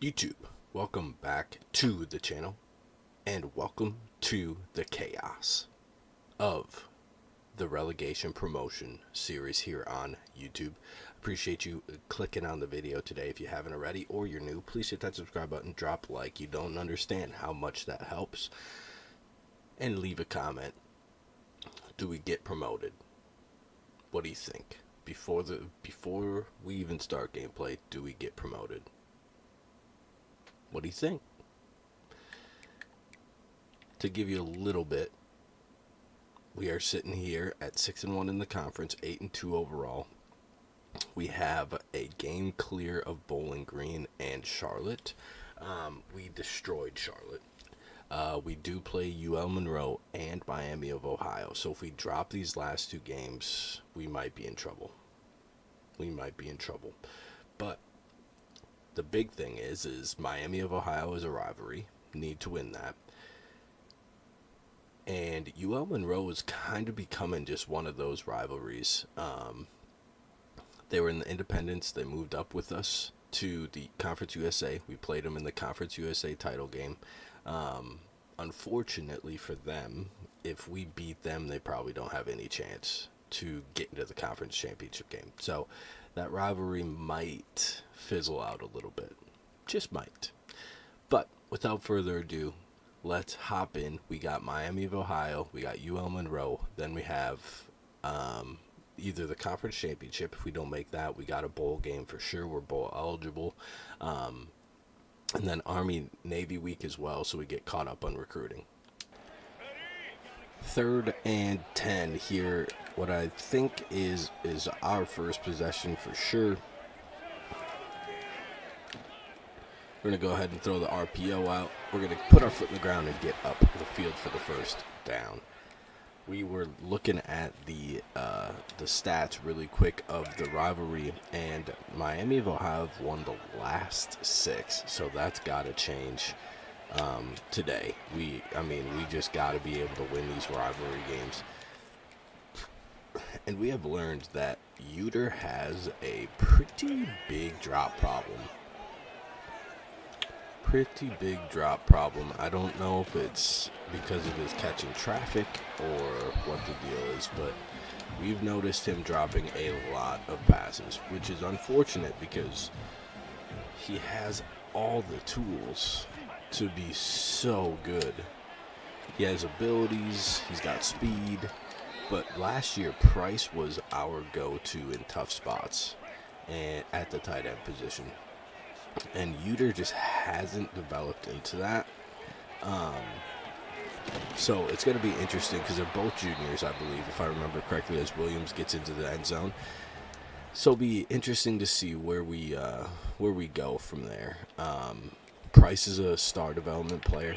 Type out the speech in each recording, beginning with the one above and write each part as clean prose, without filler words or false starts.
YouTube, welcome back to the channel, and welcome to the chaos of the relegation promotion series here on YouTube. Appreciate you clicking on the video today. If you haven't already or you're new, please hit that subscribe button, drop a like. You don't understand how much that helps, and leave a comment. Do we get promoted? What do you think? Before we even start gameplay, do we get promoted? What do you think? To give you a little bit, we are sitting here at 6-1 in the conference, 8-2 overall. We have a game clear of Bowling Green and Charlotte. We destroyed Charlotte. We do play UL Monroe and Miami of Ohio. So if we drop these last two games, we might be in trouble. But the big thing is Miami of Ohio is a rivalry. Need to win that. And UL Monroe is kind of becoming just one of those rivalries. They were in the Independents. They moved up with us to the Conference USA. We played them in the Conference USA title game. Unfortunately for them, if we beat them, they probably don't have any chance to get into the conference championship game. So that rivalry might fizzle out a little bit. Just might. But without further ado, let's hop in. We got Miami of Ohio. We got UL Monroe. Then we have either the conference championship. If we don't make that, we got a bowl game for sure. We're bowl eligible. And then Army-Navy week as well, so we get caught up on recruiting. 3rd and 10 here. What I think is our first possession for sure. We're going to go ahead and throw the RPO out. We're going to put our foot in the ground and get up the field for the first down. We were looking at the stats really quick of the rivalry, and Miami of Ohio have won the last 6, so that's got to change today. We just got to be able to win these rivalry games. And we have learned that Uter has a pretty big drop problem. I don't know if it's because of his catching traffic or what the deal is, but we've noticed him dropping a lot of passes, which is unfortunate because he has all the tools to be so good. He has abilities, he's got speed, but last year Price was our go-to in tough spots and at the tight end position. And Uter just hasn't developed into that. So it's going to be interesting because they're both juniors, I believe, if I remember correctly, as Williams gets into the end zone. So it'll be interesting to see where we go from there. Price is a star development player.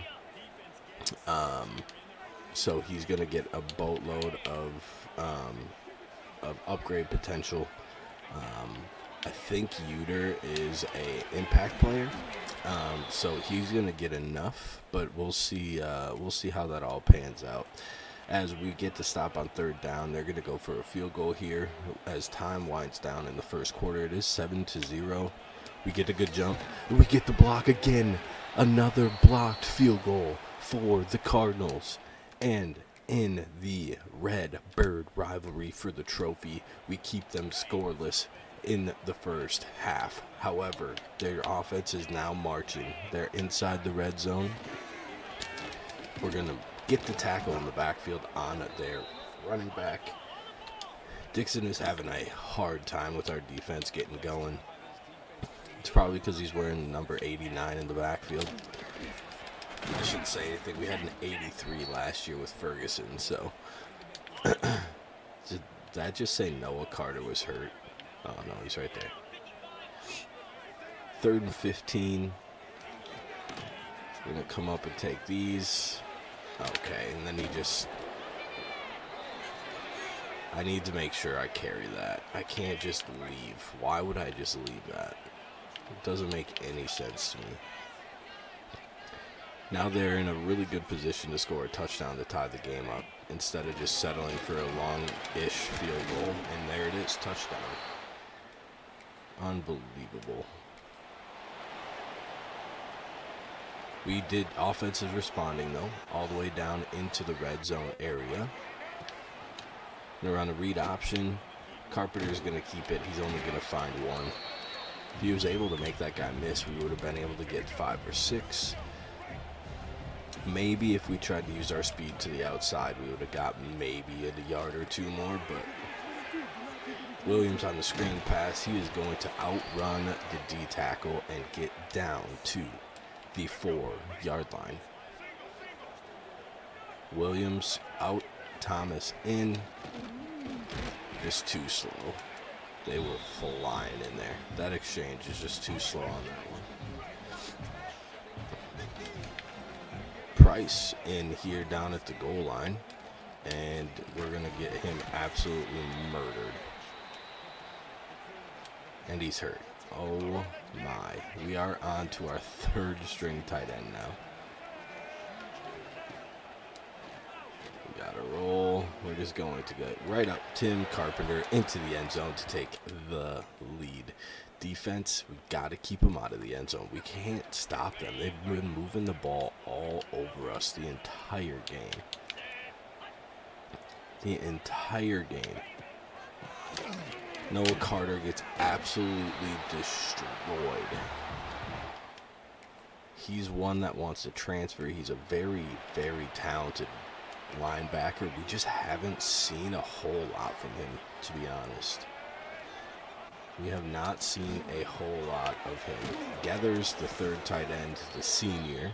So he's going to get a boatload of upgrade potential. I think Uter is a impact player, so he's gonna get enough, but we'll see how that all pans out. As we get the stop on 3rd down, they're gonna go for a field goal here. As time winds down in the first quarter, it is 7-0. We get a good jump, and we get the block again. Another blocked field goal for the Cardinals, and in the Red Bird rivalry for the trophy, we keep them scoreless in the first half. However, their offense is now marching. They're inside the red zone. We're going to get the tackle in the backfield on their running back. Dixon is having a hard time with our defense getting going. It's probably because he's wearing number 89 in the backfield. I shouldn't say anything. We had an 83 last year with Ferguson, so did that just say Noah Carter was hurt? Oh, no, he's right there. 3rd and 15. We're going to come up and take these. Okay, and then I need to make sure I carry that. I can't just leave. Why would I just leave that? It doesn't make any sense to me. Now they're in a really good position to score a touchdown to tie the game up instead of just settling for a long-ish field goal. And there it is, touchdown. Unbelievable. Offense is responding, though, all the way down into the red zone area. And around a read option, Carpenter's going to keep it. He's only going to find one. If he was able to make that guy miss, we would have been able to get 5 or 6. Maybe if we tried to use our speed to the outside, we would have got maybe a yard or 2 more, but Williams on the screen pass, he is going to outrun the D tackle and get down to the 4-yard line. Williams out, Thomas in. Just too slow. They were flying in there. That exchange is just too slow on that one. Price in here down at the goal line, and we're going to get him absolutely murdered. And he's hurt. Oh my. We are on to our 3rd string tight end now. We got to roll. We're just going to get right up Tim Carpenter into the end zone to take the lead. Defense, we got to keep them out of the end zone. We can't stop them. They've been moving the ball all over us the entire game. The entire game. Noah Carter gets absolutely destroyed. He's one that wants to transfer. He's a very, very talented linebacker. We just haven't seen a whole lot from him, to be honest. We have not seen a whole lot of him. Gathers the 3rd tight end, the senior,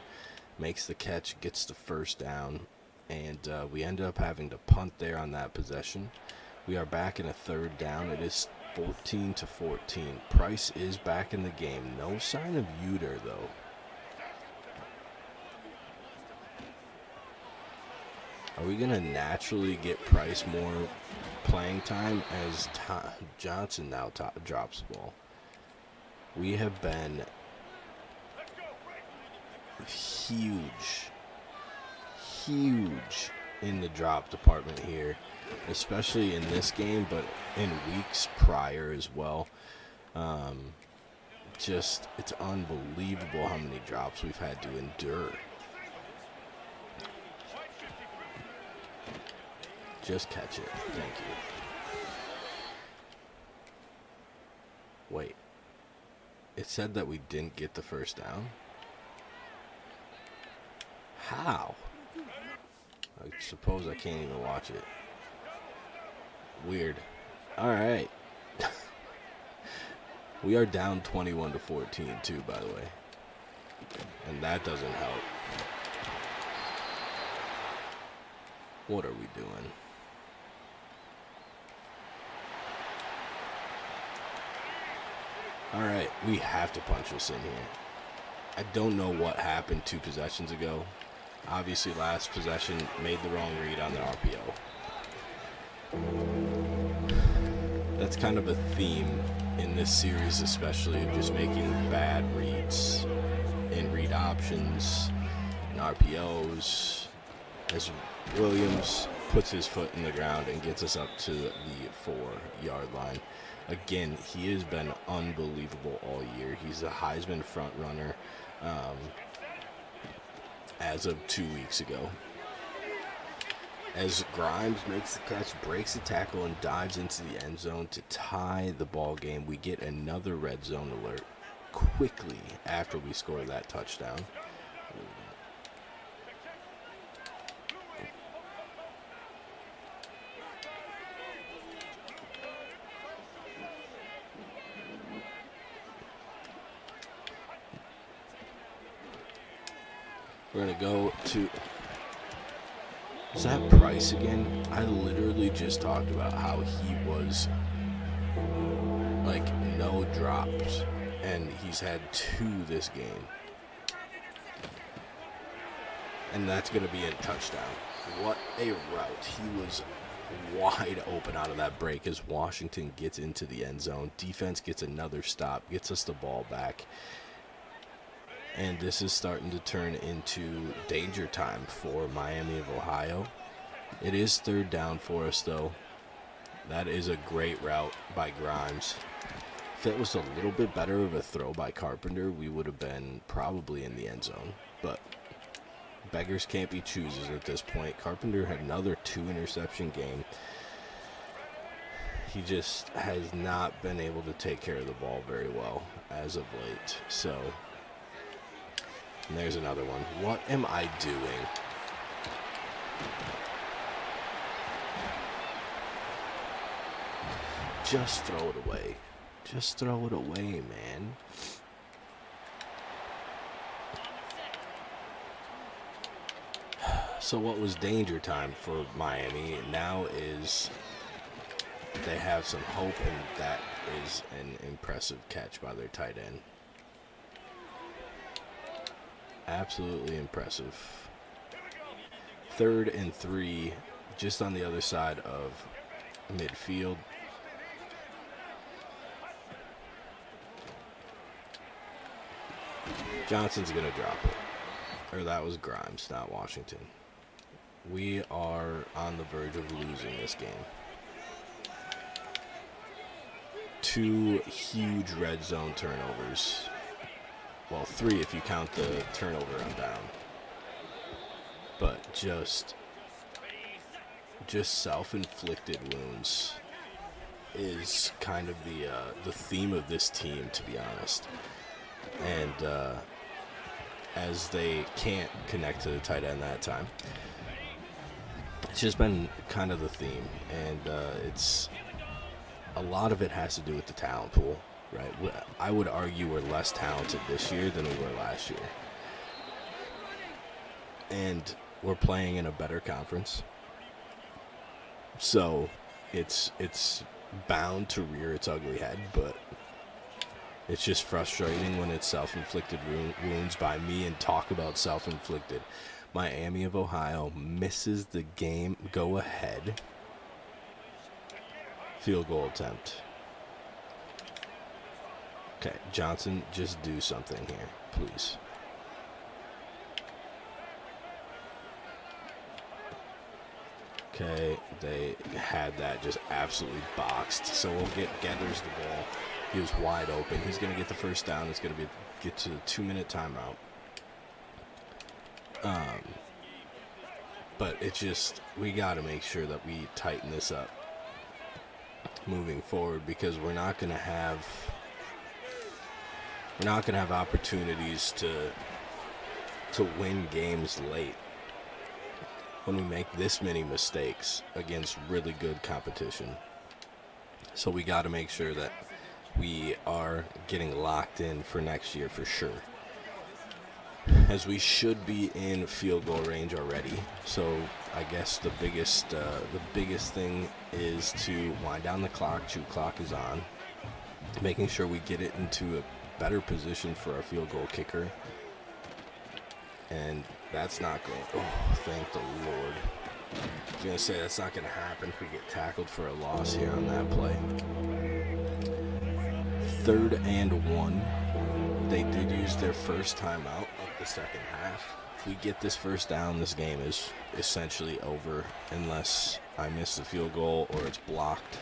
makes the catch, gets the first down, and we end up having to punt there on that possession. We are back in a 3rd down. It is 14-14. Price is back in the game. No sign of Uter, though. Are we going to naturally get Price more playing time as Johnson now drops the ball? We have been huge in the drop department here, especially in this game, but in weeks prior as well. Just, it's unbelievable how many drops we've had to endure. Just catch it. Thank you. Wait. It said that we didn't get the first down? How? I suppose I can't even watch it. Weird. Alright. We are down 21-14 too, by the way. And that doesn't help. What are we doing? Alright, we have to punch this in here. I don't know what happened 2 possessions ago. Obviously, last possession made the wrong read on the RPO. That's kind of a theme in this series, especially of just making bad reads in read options and RPOs. As Williams puts his foot in the ground and gets us up to the 4-yard line. Again, he has been unbelievable all year. He's a Heisman front runner as of 2 weeks ago. As Grimes makes the catch, breaks the tackle, and dives into the end zone to tie the ball game, we get another red zone alert quickly after we score that touchdown. We're going to go to... Is that Price again? I literally just talked about how he was, like, no drops, and he's had 2 this game. And that's going to be a touchdown. What a route. He was wide open out of that break as Washington gets into the end zone. Defense gets another stop, gets us the ball back. And this is starting to turn into danger time for Miami of Ohio. It is 3rd down for us, though. That is a great route by Grimes. If it was a little bit better of a throw by Carpenter, we would have been probably in the end zone. But beggars can't be choosers at this point. Carpenter had another 2-interception game. He just has not been able to take care of the ball very well as of late. So, and there's another one. What am I doing? Just throw it away. Just throw it away, man. So what was danger time for Miami now is they have some hope, and that is an impressive catch by their tight end. Absolutely impressive. 3rd and 3, just on the other side of midfield. Johnson's going to drop it. Or that was Grimes, not Washington. We are on the verge of losing this game. 2 huge red zone turnovers. Well, 3 if you count the turnover on down. But just self-inflicted wounds is kind of the theme of this team, to be honest. And as they can't connect to the tight end that time, it's just been kind of the theme. And it's a lot of it has to do with the talent pool, right? I would argue we're less talented this year than we were last year. And we're playing in a better conference. So it's bound to rear its ugly head, but it's just frustrating when it's self-inflicted wounds by me. And talk about self-inflicted. Miami of Ohio misses the game go-ahead field goal attempt. Okay, Johnson, just do something here, please. Okay, they had that just absolutely boxed. So we'll get Getters the ball. He was wide open. He's going to get the first down. It's going to get to the 2-minute timeout. But it's just, we got to make sure that we tighten this up moving forward, because we're not going to have opportunities to win games late when we make this many mistakes against really good competition. So we got to make sure that we are getting locked in for next year for sure, as we should be in field goal range already. So I guess the biggest thing is to wind down the clock. Chew clock is on, making sure we get it into a better position for our field goal kicker. And that's not going. Oh, thank the Lord. I was gonna say that's not gonna happen if we get tackled for a loss here on that play. 3rd and 1. They did use their first timeout of the second half. If we get this first down, this game is essentially over, unless I miss the field goal or it's blocked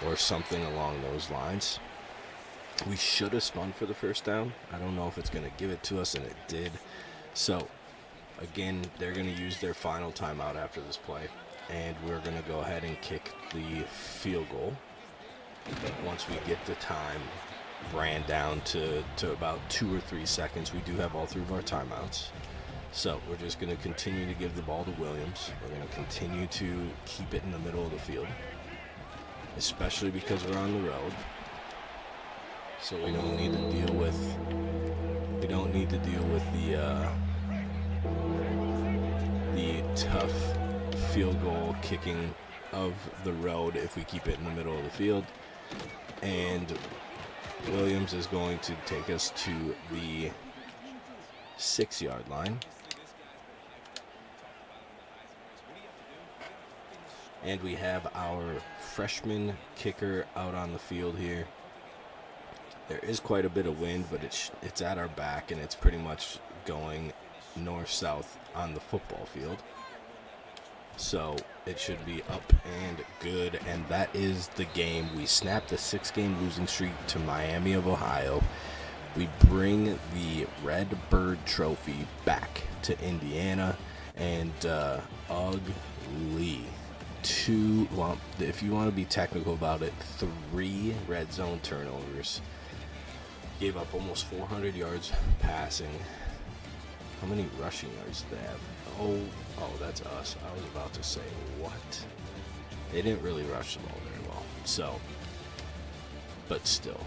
or something along those lines. We should have spun for the first down. I don't know if it's going to give it to us, and it did. So, again, they're going to use their final timeout after this play, and we're going to go ahead and kick the field goal. Once we get the time ran down to about 2 or 3 seconds, we do have all 3 of our timeouts. So we're just going to continue to give the ball to Williams. We're going to continue to keep it in the middle of the field, especially because we're on the road. So we don't need to deal with the tough field goal kicking of the road if we keep it in the middle of the field. And Williams is going to take us to the 6-yard line. And we have our freshman kicker out on the field here. There is quite a bit of wind, but it's at our back, and it's pretty much going north-south on the football field. So it should be up and good. And that is the game. We snapped a 6-game losing streak to Miami of Ohio. We bring the Red Bird Trophy back to Indiana. And ugly. Well, if you want to be technical about it, 3 red zone turnovers. Gave up almost 400 yards passing. How many rushing yards did they have? Oh, that's us. I was about to say, what? They didn't really rush the ball very well. So, but still.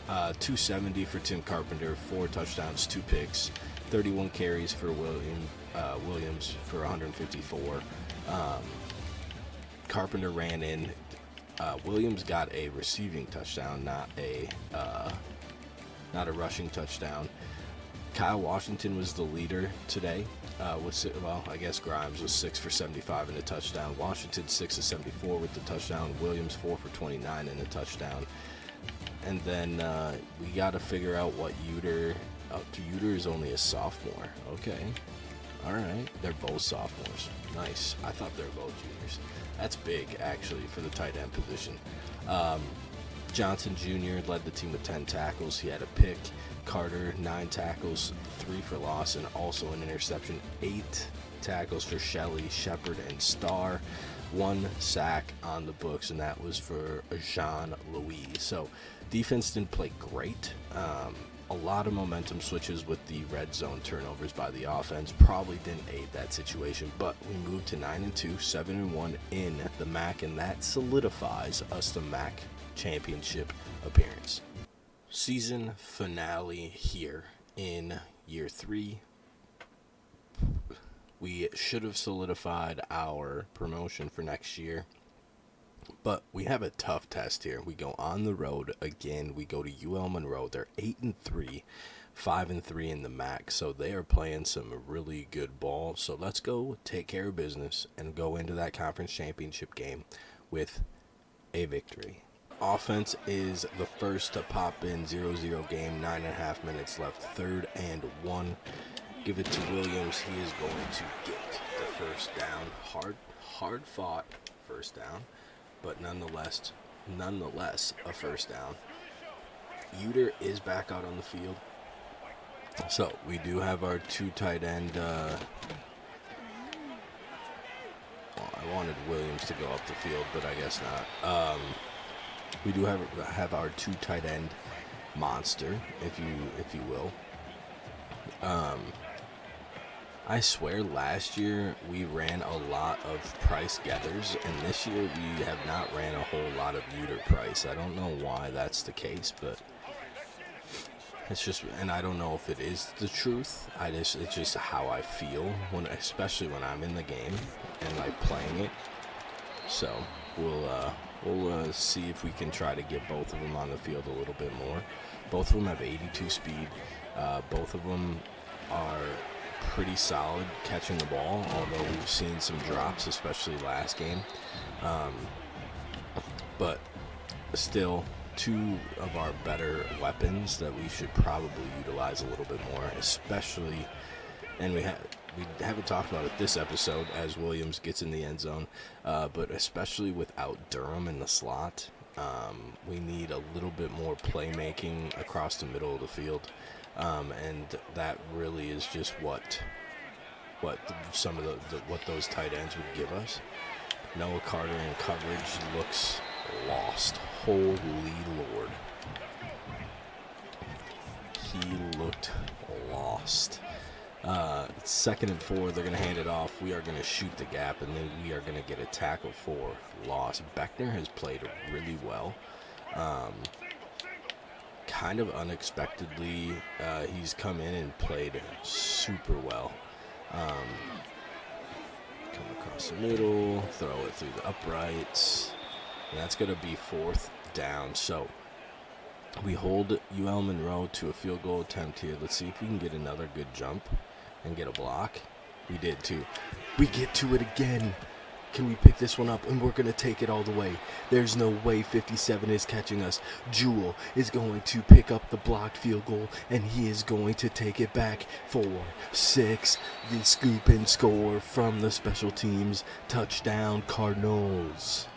270 for Tim Carpenter, 4 touchdowns, 2 picks, 31 carries for Williams for 154. Carpenter ran in. Williams got a receiving touchdown, not a rushing touchdown. Kyle Washington was the leader today. I guess Grimes was 6 for 75 and a touchdown. Washington 6 of 74 with the touchdown. Williams 4 for 29 and a touchdown. And then we got to figure out what Uter. Uter is only a sophomore. Okay. All right. They're both sophomores. Nice. I thought they were both juniors. That's big, actually, for the tight end position. Johnson Jr. led the team with 10 tackles. He had a pick. Carter, 9 tackles, 3 for loss, and also an interception. 8 tackles for Shelley, Shepard, and Starr. 1 sack on the books, and that was for Jean-Louis. So defense didn't play great. A lot of momentum switches with the red zone turnovers by the offense probably didn't aid that situation, but we moved to 9-2, 7-1 in the MAC, and that solidifies us the MAC championship appearance. Season finale here in year 3. We should have solidified our promotion for next year, but we have a tough test here. We go on the road again. We go to UL Monroe. They're 8-3, 5-3 in the MAC, so they are playing some really good ball. So let's go take care of business and go into that conference championship game with a victory. Offense is the first to pop in. 0-0 game, 9.5 minutes left, 3rd and 1. Give it to Williams. He is going to get the first down. Hard fought first down, but nonetheless a first down. Uter is back out on the field. So we do have our 2 tight end. Well, I wanted Williams to go up the field, but I guess not. We do have our 2 tight end monster, if you will. I swear last year we ran a lot of Price Gathers, and this year we have not ran a whole lot of Uter Price. I don't know why that's the case, but it's just, and I don't know if it is the truth. It's just how I feel especially when I'm in the game and like playing it. So we'll see if we can try to get both of them on the field a little bit more. Both of them have 82 speed. Both of them are pretty solid catching the ball, although we've seen some drops, especially last game. But still, 2 of our better weapons that we should probably utilize a little bit more, especially, and we haven't talked about it this episode as Williams gets in the end zone, but especially without Durham in the slot, we need a little bit more playmaking across the middle of the field. And that really is just what some of what those tight ends would give us. Noah Carter in coverage looks lost. Holy Lord. He looked lost. 2nd and 4, they're going to hand it off. We are going to shoot the gap, and then we are going to get a tackle for loss. Beckner has played really well. Kind of unexpectedly, he's come in and played super well. Come across the middle, throw it through the uprights, and that's going to be 4th down. So we hold UL Monroe to a field goal attempt here. Let's see if we can get another good jump and get a block. We did too. We get to it again. Can we pick this one up? And we're going to take it all the way. There's no way 57 is catching us. Jewel is going to pick up the blocked field goal, and he is going to take it back for 6. The scoop and score from the special teams. Touchdown, Cardinals.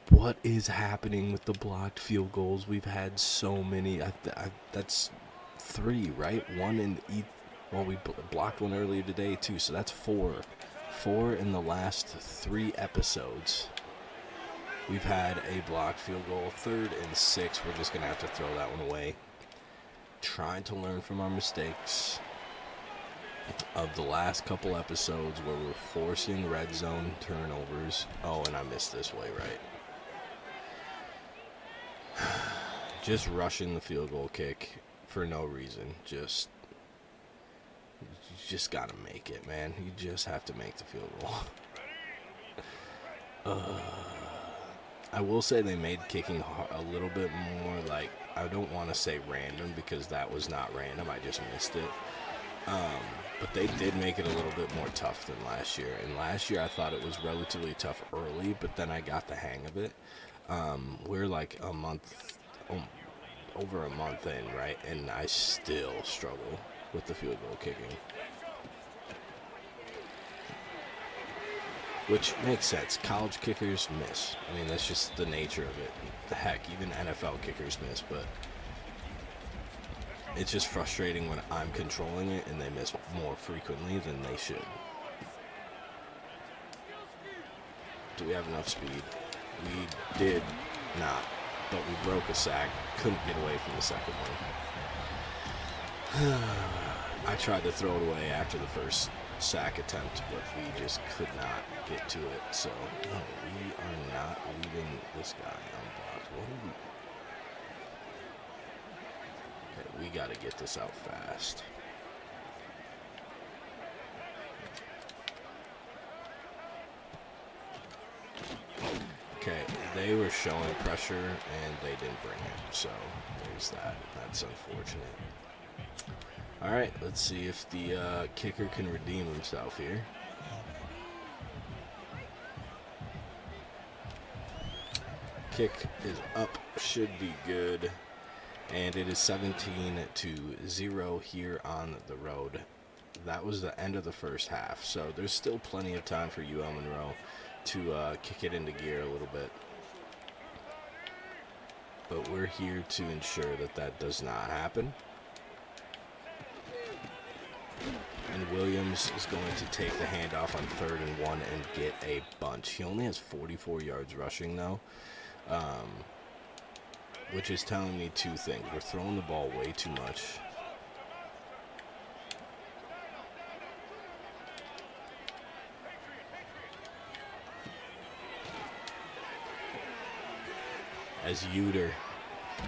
What is happening with the blocked field goals? We've had so many. That's 3, right? One in each. Well, we blocked one earlier today, too, so that's 4. 4 in the last 3 episodes. We've had a blocked field goal. 3rd and 6. We're just going to have to throw that one away. Trying to learn from our mistakes of the last couple episodes where we're forcing red zone turnovers. Oh, and I missed this way, right? Just rushing the field goal kick for no reason. You just gotta make it, man. You just have to make the field goal. I will say they made kicking a little bit more, like, I don't want to say random because that was not random. I just missed it. But they did make it a little bit more tough than last year. And last year I thought it was relatively tough early, but then I got the hang of it. We're like over a month in, right? And I still struggle with the field goal kicking. Which makes sense. College kickers miss. I mean, that's just the nature of it. Heck, even NFL kickers miss, but it's just frustrating when I'm controlling it and they miss more frequently than they should. Do we have enough speed? We did not, but we broke a sack. Couldn't get away from the second one. I tried to throw it away after the first sack attempt, but we just could not get to it. So, no, we are not leaving this guy unblocked. What are we? Okay, we got to get this out fast. Okay, they were showing pressure and they didn't bring it, so there's that. That's unfortunate. All right, let's see if the kicker can redeem himself here. Kick is up, should be good, and it is 17-0 here on the road. That was the end of the first half, so there's still plenty of time for UL Monroe to kick it into gear a little bit. But we're here to ensure that that does not happen. And Williams is going to take the handoff on 3rd and 1 and get a bunch. He only has 44 yards rushing, though, which is telling me 2 things. We're throwing the ball way too much. As Uter,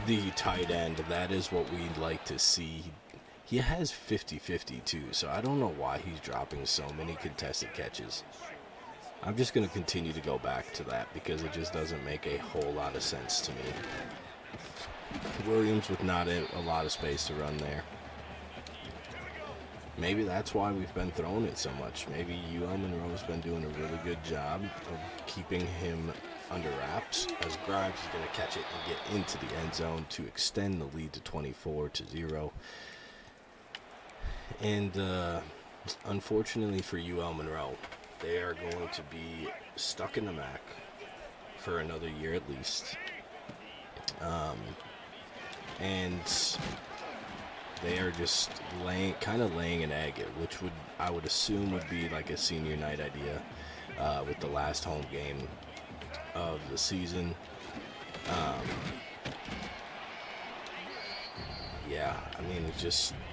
the tight end, that is what we'd like to see. He has 50-50 too, so I don't know why he's dropping so many contested catches. I'm just going to continue to go back to that because it just doesn't make a whole lot of sense to me. Williams with not a lot of space to run there. Maybe that's why we've been throwing it so much. Maybe UL Monroe's been doing a really good job of keeping him under wraps, as Grimes is going to catch it and get into the end zone to extend the lead to 24-0. And unfortunately for UL Monroe, they are going to be stuck in the MAC for another year at least. And they are just kind of laying an egg, which I would assume would be like a senior night idea with the last home game of the season. Yeah, I mean, it's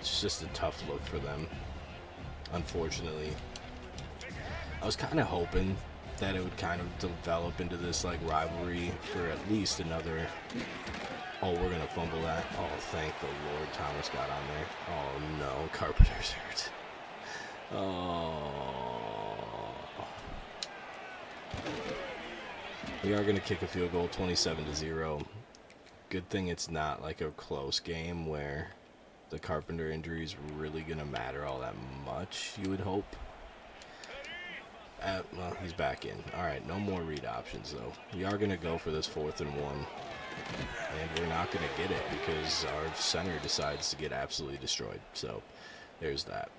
just a tough look for them, unfortunately. I was kind of hoping that it would kind of develop into this like rivalry for at least another. Oh, we're gonna fumble that. Oh, thank the Lord Thomas got on there. Oh no, Carpenter's hurt. Oh. We are gonna kick a field goal, 27-0. Good thing it's not like a close game where the Carpenter injury is really gonna matter all that much, you would hope. Well, he's back in. All right, no more read options, though. We are going to go for this 4th and 1, and we're not going to get it because our center decides to get absolutely destroyed. So there's that.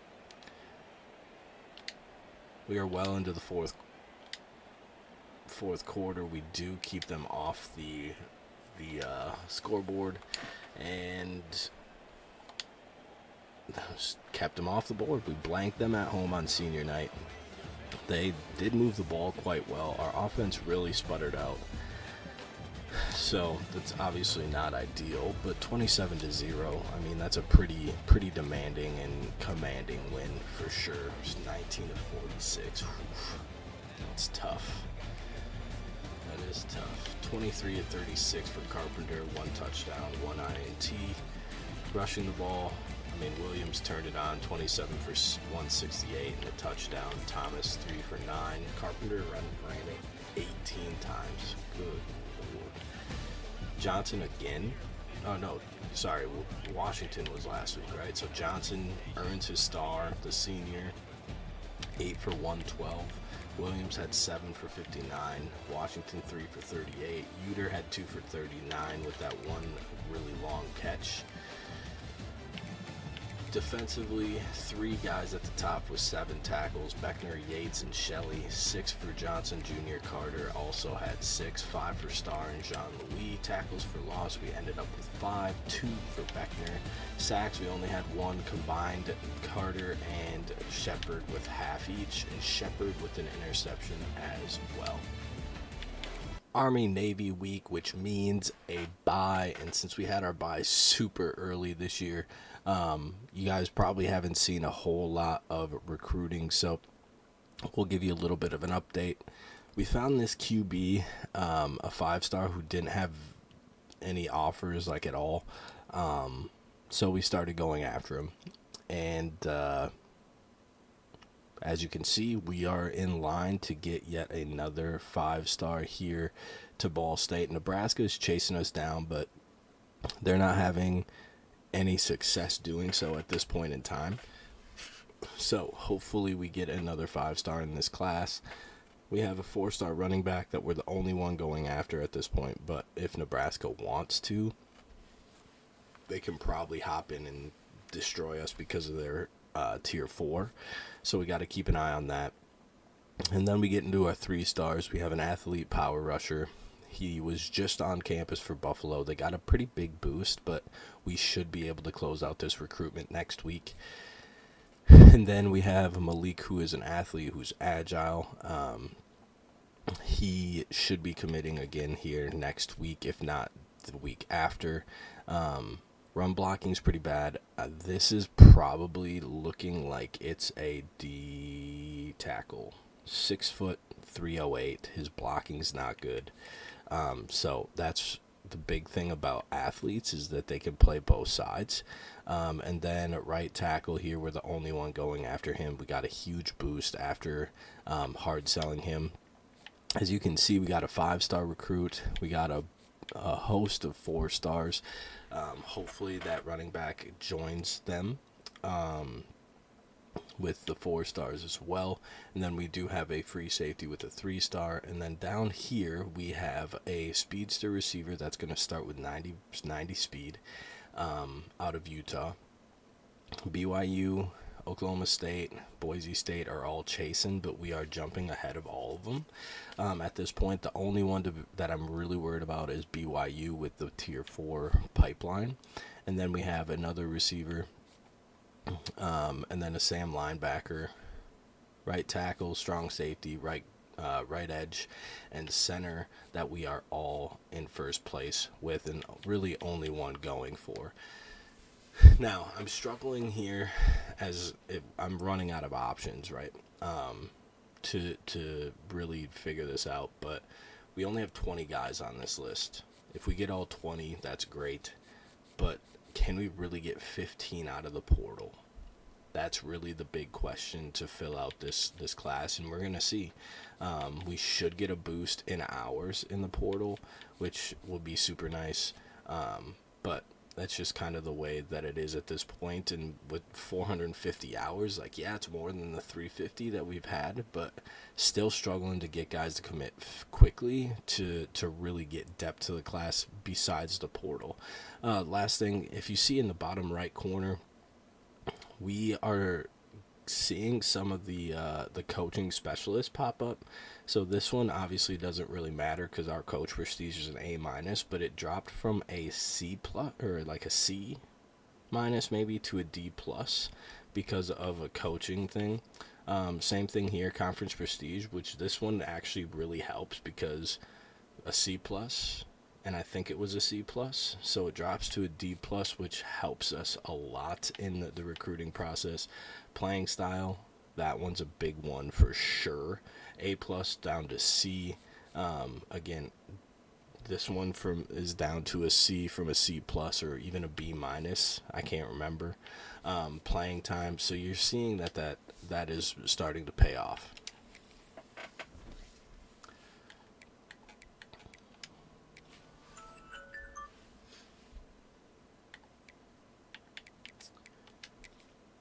We are well into the fourth quarter. We do keep them off the scoreboard, and kept them off the board. We blanked them at home on senior night. They did move the ball quite well. Our offense really sputtered out, so that's obviously not ideal. But 27-0, I mean, that's a pretty demanding and commanding win for sure. It's 19-46. That's tough. That is tough. 23-36 for Carpenter, 1 touchdown, 1 INT. Rushing the ball, I mean, Williams turned it on, 27 for 168 and a touchdown. Thomas 3 for 9. Carpenter ran it 18 times. Good Lord. Johnson again. Oh no, sorry. Washington was last week, right? So Johnson earns his star, the senior. 8 for 112. Williams had 7 for 59. Washington 3 for 38. Uter had 2 for 39 with that one really long catch. Defensively, 3 guys at the top with 7 tackles. Beckner, Yates, and Shelley. 6 for Johnson Jr. Carter also had 6. 5 for Starr and Jean-Louis. Tackles for loss, we ended up with 5. 2 for Beckner. Sacks, we only had 1 combined. Carter and Shepard with half each, and Shepard with an interception as well. Army-Navy week, which means a bye, and since we had our bye super early this year, you guys probably haven't seen a whole lot of recruiting, so we'll give you a little bit of an update. We found this QB, a 5-star who didn't have any offers like at all, so we started going after him, and as you can see, we are in line to get yet another 5-star here to Ball State. Nebraska is chasing us down, but they're not having any success doing so at this point in time. So hopefully we get another 5-star in this class. We have a 4-star running back that we're the only one going after at this point, but if Nebraska wants to, they can probably hop in and destroy us because of their tier 4. So we got to keep an eye on that. And then we get into our 3-stars. We have an athlete power rusher. He was just on campus for Buffalo. They got a pretty big boost, but we should be able to close out this recruitment next week. And then we have Malik, who is an athlete who's agile. He should be committing again here next week, if not the week after. Run blocking is pretty bad. This is probably looking like it's a D tackle. 6 foot 308. His blocking's not good. So that's the big thing about athletes, is that they can play both sides. And then at right tackle here, we're the only one going after him. We got a huge boost after hard selling him. As you can see, we got a 5-star recruit. We got a host of 4-stars. Hopefully that running back joins them with the 4-stars as well. And then we do have a free safety with a 3-star. And then down here we have a speedster receiver that's going to start with 90 speed out of Utah. BYU, Oklahoma State, Boise State are all chasing, but we are jumping ahead of all of them. At this point, the only one that I'm really worried about is BYU with the tier 4 pipeline. And then we have another receiver, and then a Sam linebacker, right tackle, strong safety, right edge, and center that we are all in first place with, and really only one going for. Now, I'm struggling here as if I'm running out of options, right, to really figure this out, but we only have 20 guys on this list. If we get all 20, that's great, but can we really get 15 out of the portal? That's really the big question to fill out this class, and we're going to see. We should get a boost in hours in the portal, which will be super nice, but That's just kind of the way that it is at this point. And with 450 hours, like, yeah, it's more than the 350 that we've had, but still struggling to get guys to commit quickly to really get depth to the class besides the portal. Last thing, if you see in the bottom right corner, we are seeing some of the coaching specialists pop up. So this one obviously doesn't really matter because our coach prestige is an A-, but it dropped from a C+, or like a C- maybe, to a D+ because of a coaching thing. Same thing here, conference prestige, which this one actually really helps because a C+, and I think it was a C+, so it drops to a D+, which helps us a lot in the recruiting process. Playing style, that one's a big one for sure. A+ down to C. Again, this one is down to a C from a C+ or even a B-. I can't remember. Playing time, so you're seeing that is starting to pay off.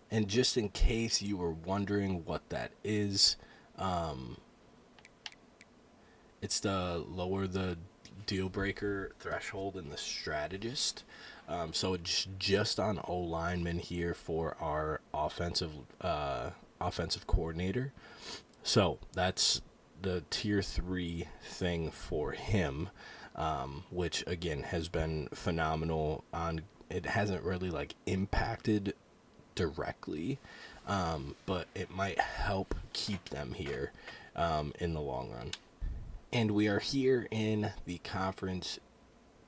And just in case you were wondering what that is, it's the lower the deal breaker threshold in the strategist. So it's just on O lineman here for our offensive coordinator. So that's the tier 3 thing for him, which again has been phenomenal. It hasn't really like impacted directly, but it might help keep them here in the long run. And we are here in the conference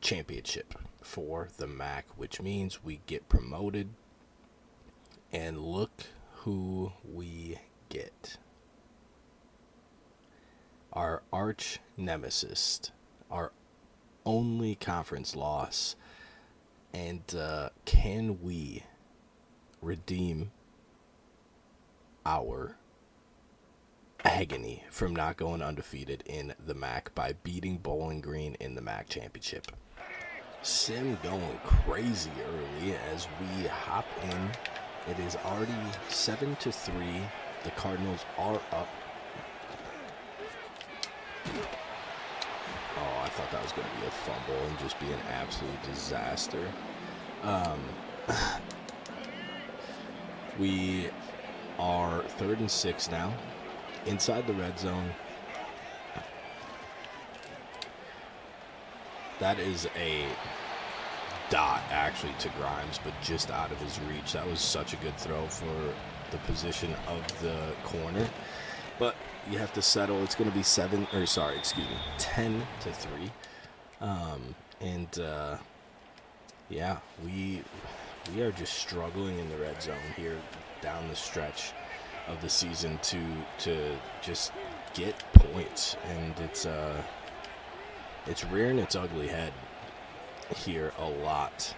championship for the MAC, which means we get promoted. And look who we get. Our arch nemesis, our only conference loss. And can we redeem our agony from not going undefeated in the MAC by beating Bowling Green in the MAC championship? Sim going crazy early as we hop in. It is already 7-3. The Cardinals are up. Oh, I thought that was going to be a fumble and just be an absolute disaster. We are 3rd and 6 now, inside the red zone. That is a dot, actually, to Grimes, but just out of his reach. That was such a good throw for the position of the corner. But you have to settle. It's going to be 10-3. Yeah, we are just struggling in the red zone here down the stretch of the season to just get points, and it's rearing its ugly head here a lot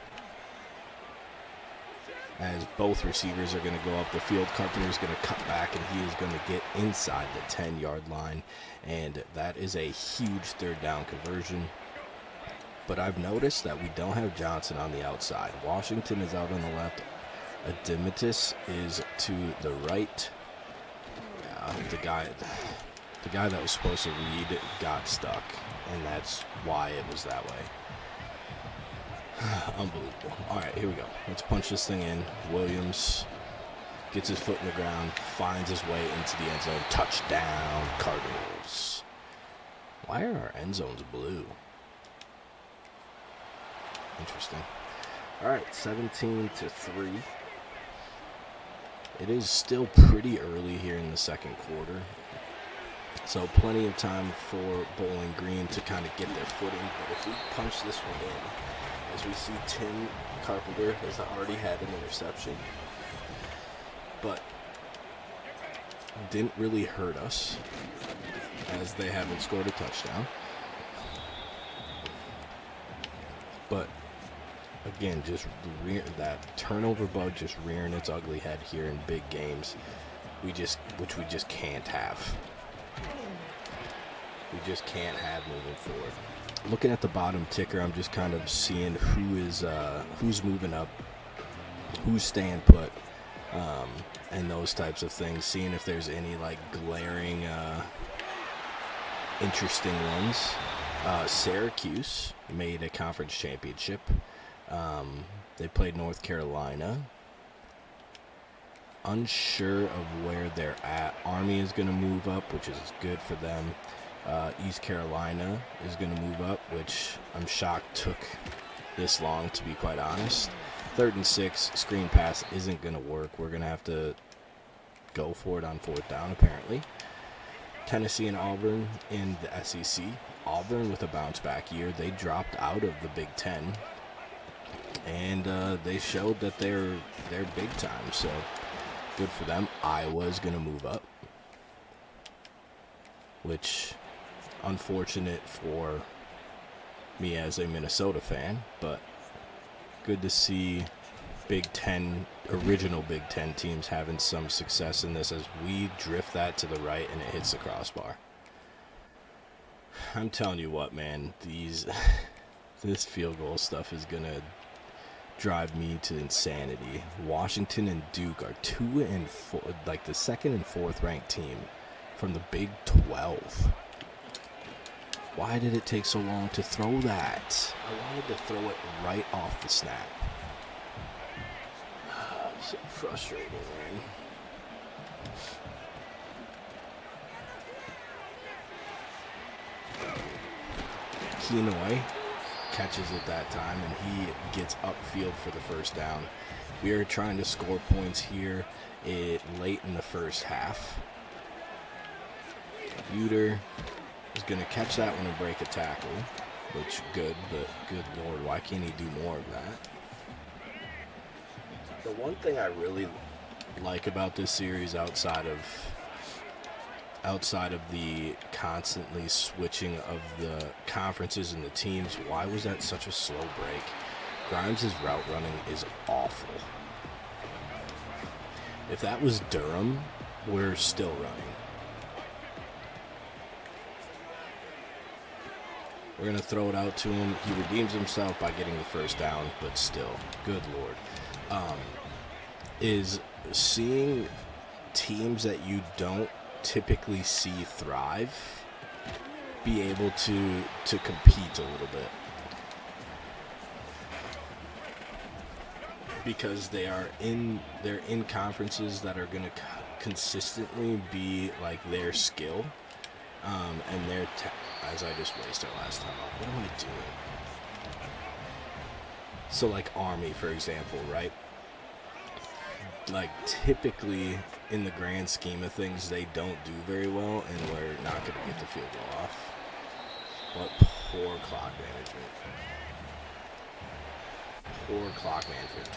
as both receivers are going to go up the field. Carpenter's going to cut back, and he is going to get inside the 10-yard line, and that is a huge third down conversion. But I've noticed that we don't have Johnson on the outside. Washington is out on the left. Adimitis is to the right. The guy that was supposed to read got stuck, and that's why it was that way. Unbelievable. All right, here we go. Let's punch this thing in. Williams gets his foot in the ground, finds his way into the end zone. Touchdown, Cardinals. Why are our end zones blue? Interesting. All right, 17-3. It is still pretty early here in the second quarter, so plenty of time for Bowling Green to kind of get their footing. But if we punch this one in, as we see, Tim Carpenter has already had an interception, but didn't really hurt us as they haven't scored a touchdown. But again, just that turnover bug just rearing its ugly head here in big games. Which we just can't have. We just can't have moving forward. looking at the bottom ticker, I'm just kind of seeing who's moving up, who's staying put, and those types of things. Seeing if there's any like glaring, interesting ones. Syracuse made a conference championship. They played North Carolina. Unsure of where they're at. Army is going to move up, which is good for them. East Carolina is going to move up, which I'm shocked took this long, to be quite honest. 3rd and 6, screen pass isn't going to work. We're going to have to go for it on 4th down, apparently. Tennessee and Auburn in the SEC. Auburn with a bounce-back year. They dropped out of the Big Ten, and they showed that they're big time, so good for them. Iowa's going to move up, which unfortunate for me as a Minnesota fan, but good to see original Big Ten teams having some success in this as we drift that to the right and it hits the crossbar. I'm telling you what, man, this field goal stuff is going to drive me to insanity. Washington and Duke are 2 and 4, like the 2nd and 4th ranked team from the Big 12. Why did it take so long to throw that? I wanted to throw it right off the snap. So frustrating, man. Kenoy catches it that time, and he gets upfield for the first down. We are trying to score points here late in the first half. Uter is going to catch that one and break a tackle, which good, but good Lord, why can't he do more of that? The one thing I really like about this series outside of the constantly switching of the conferences and the teams, why was that such a slow break? Grimes' route running is awful. If that was Durham, we're still running. We're going to throw it out to him. He redeems himself by getting the first down, but still, good Lord. Is seeing teams that you don't typically see thrive be able to compete a little bit, because they're in conferences that are going to consistently be like their skill, and their as I just wasted last time. What am I doing? So like Army, for example, right? Like typically in the grand scheme of things, they don't do very well, and we're not going to get the field goal off. But poor clock management. Poor clock management.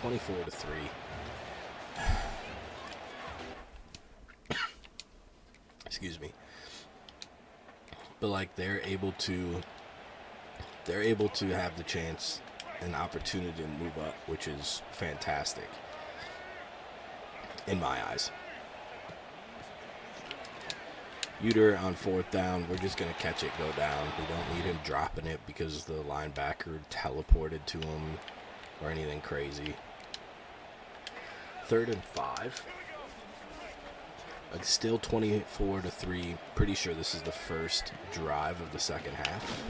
24-3. Excuse me. But like they're able to have the chance and opportunity to move up, which is fantastic in my eyes. Uter on 4th down, we're just going to catch it, go down. We don't need him dropping it because the linebacker teleported to him or anything crazy. 3rd and 5. Still 24-3. Pretty sure this is the first drive of the second half.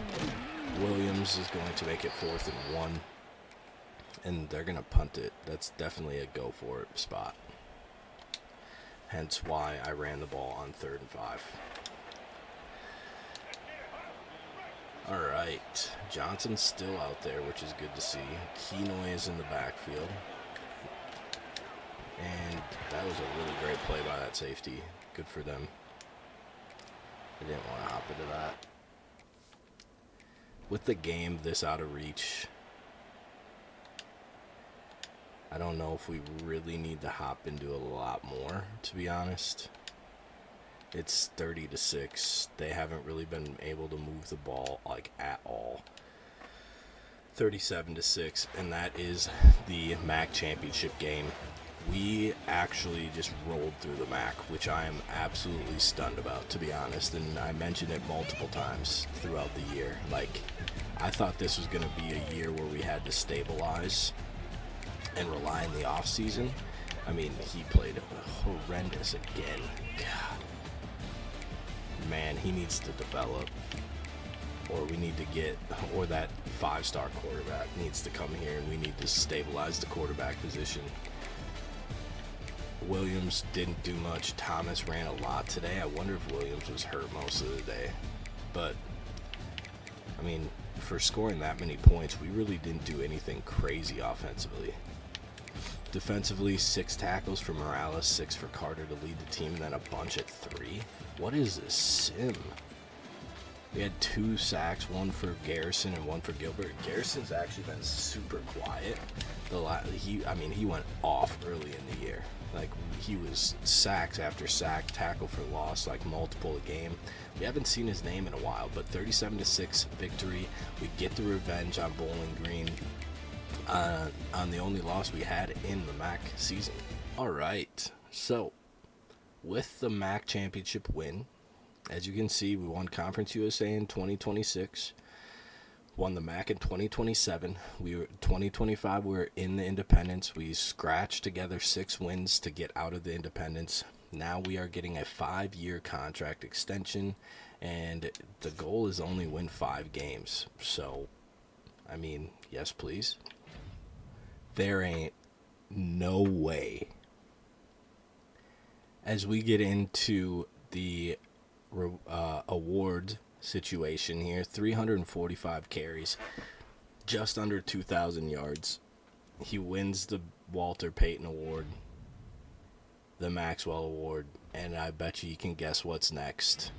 Williams is going to make it 4th and 1. And they're going to punt it. That's definitely a go for it spot. Hence why I ran the ball on 3rd and 5. All right. Johnson's still out there, which is good to see. Kenoy is in the backfield. And that was a really great play by that safety. Good for them. I didn't want to hop into that. With the game this out of reach, I don't know if we really need to hop into a lot more, to be honest. It's 30-6. They haven't really been able to move the ball like at all. 37-6, and that is the MAC championship game. We actually just rolled through the MAC, which I am absolutely stunned about, to be honest. And I mentioned it multiple times throughout the year. Like, I thought this was going to be a year where we had to stabilize and rely on the offseason. I mean, he played horrendous again. God. Man, he needs to develop. Or we need to get, or that 5-star quarterback needs to come here, and we need to stabilize the quarterback position. Williams didn't do much. Thomas ran a lot today. I wonder if Williams was hurt most of the day. But, I mean, for scoring that many points, we really didn't do anything crazy offensively. Defensively, 6 tackles for Morales, 6 for Carter to lead the team, and then a bunch at 3. What is this sim? We had 2 sacks, 1 for Garrison and 1 for Gilbert. Garrison's actually been super quiet. He went off early in the year. Like, he was sacks after sack, tackle for loss, like multiple a game. We haven't seen his name in a while, but 37-6 victory. We get the revenge on Bowling Green on the only loss we had in the MAC season. All right, so with the MAC championship win, as you can see, we won Conference USA in 2026. Won the MAC in 2027. 2025. We were in the Independence. We scratched together 6 wins to get out of the Independence. Now we are getting a 5-year contract extension, and the goal is only win 5 games. So, I mean, yes, please. There ain't no way. As we get into the award situation here, 345 carries, just under 2,000 yards. He wins the Walter Payton Award, the Maxwell Award, and I bet you can guess what's next.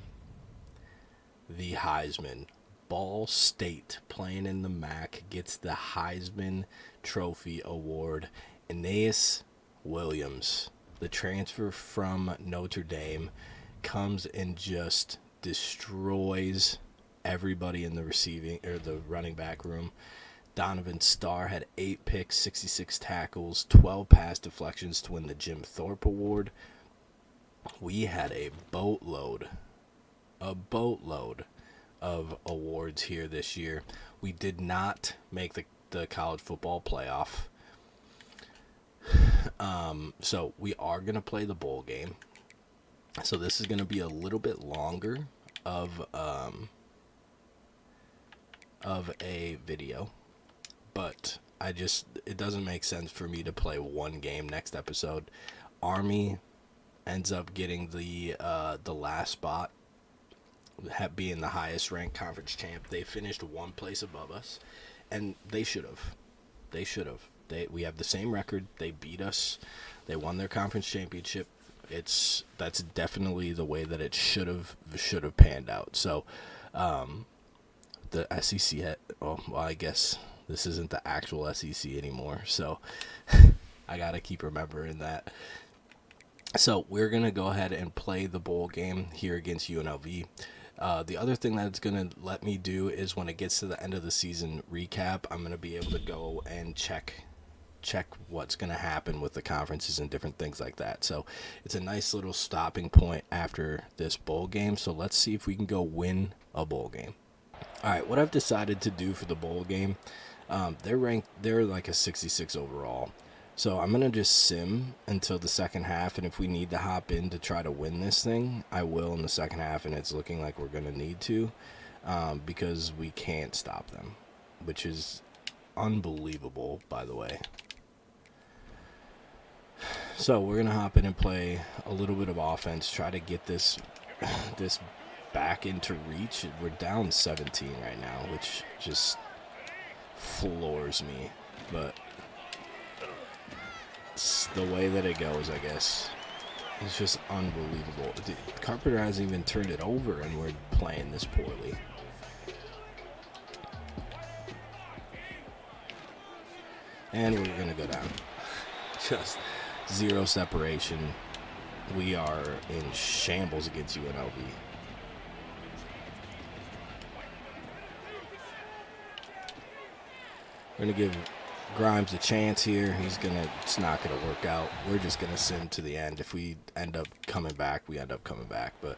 The Heisman. Ball State, playing in the MAC, gets the Heisman Trophy Award. Aeneas Williams, the transfer from Notre Dame, comes and just destroys everybody in the receiving or the running back room. Donovan Starr had 8 picks, 66 tackles, 12 pass deflections to win the Jim Thorpe Award. We had a boatload of awards here this year. We did not make the college football playoff. So we are going to play the bowl game. So this is going to be a little bit longer of a video, but it doesn't make sense for me to play one game next episode. Army ends up getting the last spot, being the highest ranked conference champ. They finished 1 place above us, and they should have. We have the same record. They beat us. They won their conference championship. That's definitely the way that it should have panned out. So, the SEC I guess this isn't the actual SEC anymore. So, I gotta keep remembering that. So we're gonna go ahead and play the bowl game here against UNLV. The other thing that it's gonna let me do is when it gets to the end of the season recap, I'm gonna be able to go and check what's going to happen with the conferences and different things like that. So it's a nice little stopping point after this bowl game. So let's see if we can go win a bowl game. All right, what I've decided to do for the bowl game, they're like a 66 overall. So I'm going to just sim until the second half, and if we need to hop in to try to win this thing, I will in the second half, and it's looking like we're going to need to because we can't stop them, which is unbelievable, by the way. So we're going to hop in and play a little bit of offense, try to get this back into reach. We're down 17 right now, which just floors me. But it's the way that it goes, I guess. It's just unbelievable. Carpenter hasn't even turned it over, and we're playing this poorly. And we're going to go down. Just 0 separation. We are in shambles against UNLV. We're going to give Grimes a chance here. It's not going to work out. We're just going to sim to the end. If we end up coming back, we end up coming back. But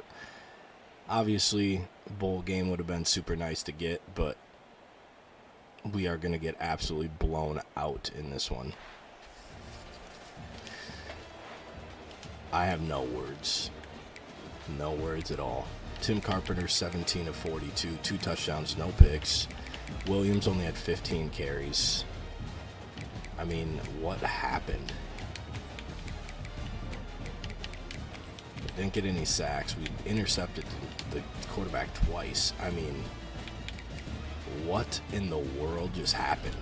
obviously, bowl game would have been super nice to get, but we are going to get absolutely blown out in this one. I have no words. No words at all. Tim Carpenter, 17 of 42, 2 touchdowns, no picks. Williams only had 15 carries. I mean, what happened? We didn't get any sacks. We intercepted the quarterback twice. I mean, what in the world just happened?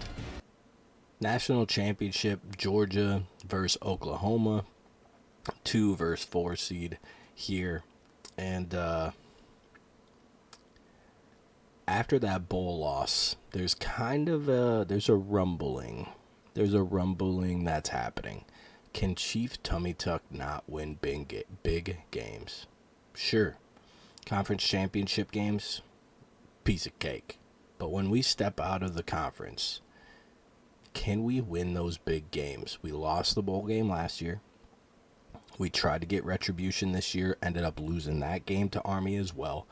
National championship, Georgia versus Oklahoma. 2 versus 4 seed here. And after that bowl loss, there's kind of there's a rumbling. There's a rumbling that's happening. Can Chief Tummytuck not win big games? Sure. Conference championship games, piece of cake. But when we step out of the conference, can we win those big games? We lost the bowl game last year. We tried to get retribution this year, ended up losing that game to Army as well.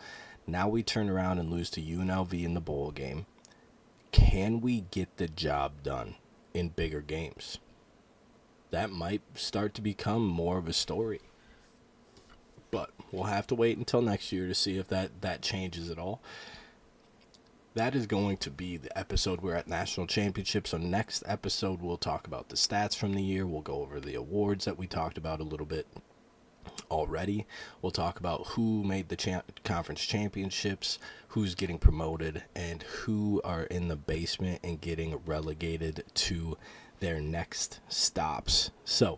Now we turn around and lose to UNLV in the bowl game. Can we get the job done in bigger games? That might start to become more of a story. But we'll have to wait until next year to see if that changes at all. That is going to be the episode. We're at National Championship. So next episode, we'll talk about the stats from the year. We'll go over the awards that we talked about a little bit already. We'll talk about who made the conference championships, who's getting promoted, and who are in the basement and getting relegated to their next stops. So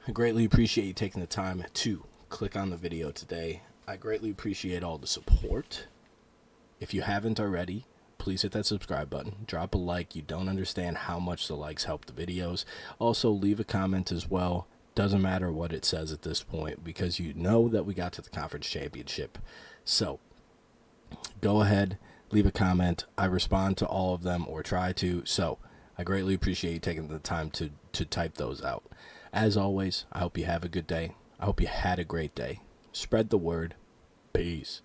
I greatly appreciate you taking the time to click on the video today. I greatly appreciate all the support. If you haven't already, please hit that subscribe button. Drop a like. You don't understand how much the likes help the videos. Also, leave a comment as well. Doesn't matter what it says at this point because you know that we got to the conference championship. So, go ahead, leave a comment. I respond to all of them or try to. So, I greatly appreciate you taking the time to type those out. As always, I hope you have a good day. I hope you had a great day. Spread the word. Peace.